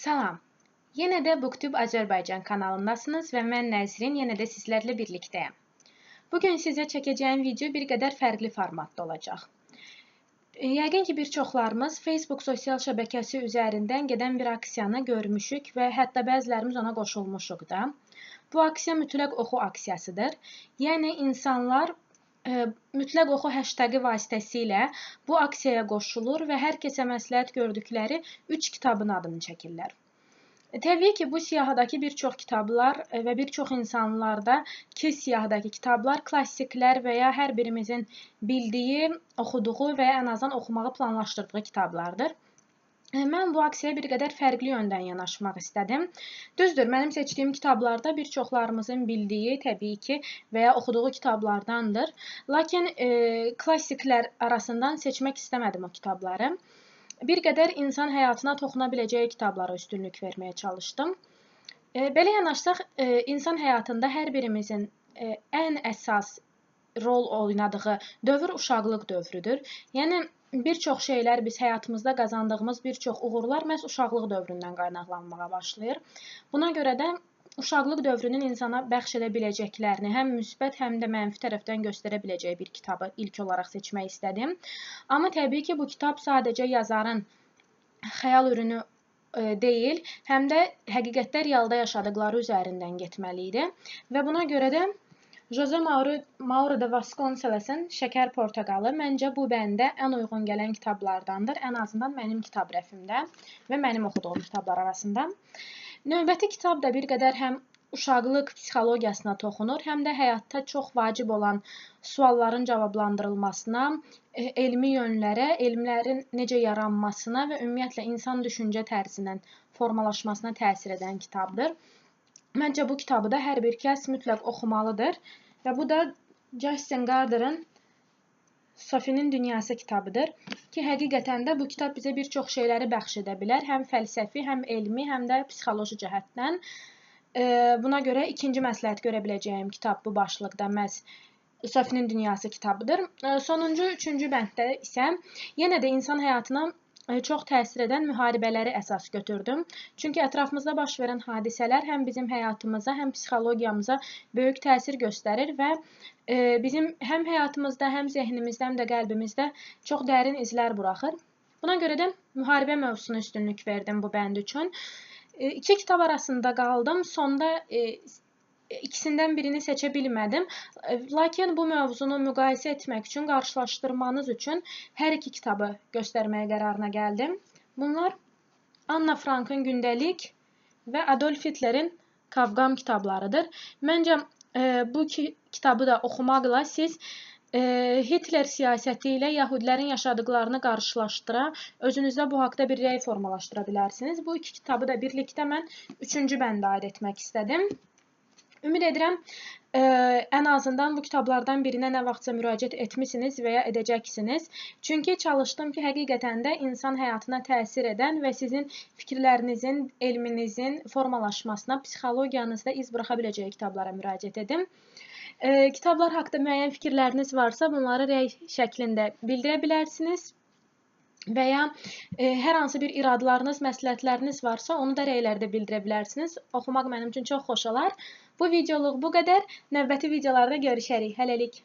Salam. Yenə də Booktube Azərbaycan kanalındasınız və mən Nəzrin yenə də sizlərlə birlikdəyəm. Bugün sizə çəkəcəyim video bir qədər fərqli formatda olacaq. Yəqin ki, bir çoxlarımız Facebook sosial şəbəkəsi üzərindən gedən bir aksiyanı görmüşük və hətta bəzilərimiz ona qoşulmuşuq da. Bu aksiya mütləq oxu aksiyasıdır. Yəni, insanlar mütləq oxu hashtagı vasitəsilə bu aksiyaya qoşulur və hər kəsə məsləhət gördükləri 3 kitabın adını çəkirlər. Təbii ki, bu siyahıdakı bir çox kitablar və bir çox insanlarda ki, siyahıdakı kitablar klassiklər və ya hər birimizin bildiyi, oxuduğu və ya ən azından oxumağı planlaşdırdığı kitablardır. Mən bu aksiyaya bir qədər fərqli yöndən yanaşmaq istədim. Düzdür, mənim seçdiyim kitablarda bir çoxlarımızın bildiyi, təbii ki, və ya oxuduğu kitablardandır. Lakin klassiklər arasından seçmək istəmədim o kitabları. Bir qədər insan həyatına toxuna biləcəyi kitablara üstünlük verməyə çalışdım. Belə yanaşsaq, insan həyatında hər birimizin ən əsas rol oynadığı dövr uşaqlıq dövrüdür. Yəni, bir çox şeylər biz həyatımızda qazandığımız bir çox uğurlar məhz uşaqlıq dövründən qaynaqlanmağa başlayır. Buna görə də uşaqlıq dövrünün insana bəxş edə biləcəklərini həm müsbət, həm də mənfi tərəfdən göstərə biləcəyi bir kitabı ilk olaraq seçmək istədim. Amma təbii ki, bu kitab sadəcə yazarın xəyal ürünü deyil, həm də həqiqətdə realda yaşadıqları üzərindən getməli idi. Və buna görə də José Mauro de Vasconceles'in Şəkər Portaqalı məncə bu bəndə ən uyğun gələn kitablardandır. Ən azından mənim kitab rəfimdə və mənim oxuduğum kitablar arasında. Növbəti kitab da bir qədər həm uşaqlıq psixologiyasına toxunur, həm də həyatda çox vacib olan sualların cavablandırılmasına, elmi yönlərə, elmlərin necə yaranmasına və ümumiyyətlə insan düşüncə tərzinin formalaşmasına təsir edən kitabdır. Məncə bu kitabı da hər bir kəs mütləq oxumalıdır və bu da Justin Gardner'ın Sophie'nin Dünyası kitabıdır ki, həqiqətən də bu kitab bizə bir çox şeyləri bəxş edə bilər, həm fəlsəfi, həm elmi, həm də psixoloji cəhətdən. Buna görə ikinci məsləhət görə biləcəyim kitab bu başlıqda məhz Sophie'nin Dünyası kitabıdır. Sonuncu, üçüncü bənddə isə yenə də insan həyatına çox təsir edən müharibələri əsas götürdüm. Çünki ətrafımızda baş verən hadisələr həm bizim həyatımıza, həm psixologiyamıza böyük təsir göstərir və bizim həm həyatımızda, həm zehnimizdə, həm də qəlbimizdə çox dərin izlər buraxır. Buna görə də müharibə mövzusuna üstünlük verdim bu bənd üçün. İki kitab arasında qaldım. Sonda ikisindən birini seçə bilmədim. Lakin bu mövzunu müqayisə etmək üçün, qarşılaşdırmanız üçün hər iki kitabı göstərməyə qərarına gəldim. Bunlar Anna Frankın Gündəlik və Adolf Hitlerin Kavqam kitablarıdır. Məncə bu kitabı da oxumaqla siz Hitler siyasəti ilə yahudilərin yaşadıqlarını qarşılaşdıra, özünüzdə bu haqda bir rəy formalaşdıra bilərsiniz. Bu iki kitabı da birlikdə mən üçüncü bəndə aid etmək istədim. Ümid edirəm, ən azından bu kitablardan birinə nə vaxtsa müraciət etmişsiniz və ya edəcəksiniz. Çünki çalışdım ki, həqiqətən də insan həyatına təsir edən və sizin fikirlərinizin, elminizin formalaşmasına, psixologiyanızda iz buraxa biləcəyi kitablara müraciət edim. Kitablar haqqında müəyyən fikirləriniz varsa, bunları rəy şəklində bildirə bilərsiniz. Və ya hər hansı bir iradlarınız, məsləhətləriniz varsa, onu da rəylərdə bildirə bilərsiniz. Oxumaq mənim üçün çox xoş olar. Bu videoluq bu qədər. Növbəti videolarda görüşərik. Hələlik.